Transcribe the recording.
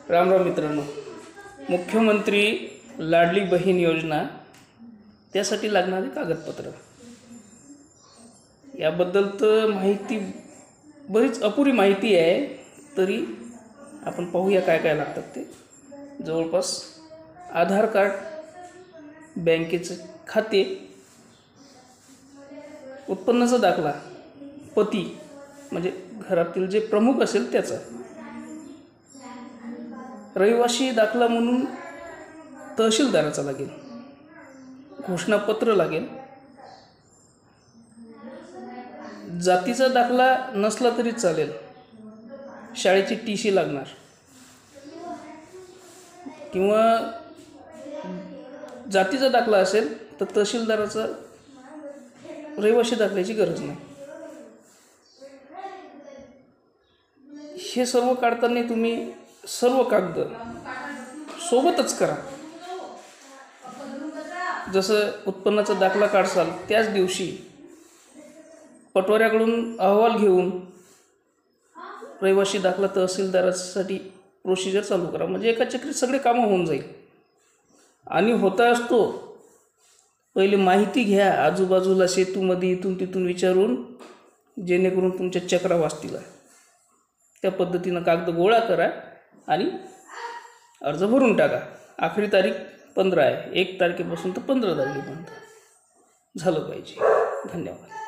राम राम मित्रांनो, मुख्यमंत्री लाडली बहीण योजना त्यासाठी लागणारे कागदपत्र याबद्दल तर माहिती बरीच अपुरी माहिती आहे, तरी आपण पाहूया काय काय लागतात ते। जवळपास आधार कार्ड, बँकेचे खाते, उत्पन्नाचा दाखला, पती म्हणजे घरातील जे प्रमुख असेल त्याचा, रहिवासी दाखला म्हणून तहसीलदाराचा लागेल, घोषणापत्र लागेल, जातीचा दाखला नसला तरी चालेल, शाळेची TC लागणार, किंवा जातीचा दाखला असेल तर तहसीलदाराचा रहिवासी दाखल्याची गरज नाही। हे सर्व काढताना तुम्ही सर्व कागद सोबतच करा। जसं उत्पन्नाचा दाखला काढसाल त्याच दिवशी पटवाऱ्याकडून अहवाल घेऊन रहिवासी दाखला तहसीलदारासाठी प्रोसिजर चालू करा, म्हणजे एका चक्रीत सगळे कामं होऊन जाईल। आणि होता असतो पहिले माहिती घ्या आजूबाजूला शेतूमध्ये इथून तिथून विचारून, जेणेकरून तुमच्या चक्रा वाचतील। त्या पद्धतीनं कागद गोळा करा आणि अर्ज भरून टाका। आखरी तारीख 15 आहे, 1 तारखेपासून तर 15 तारखेपर्यंत झालं पाहिजे। धन्यवाद।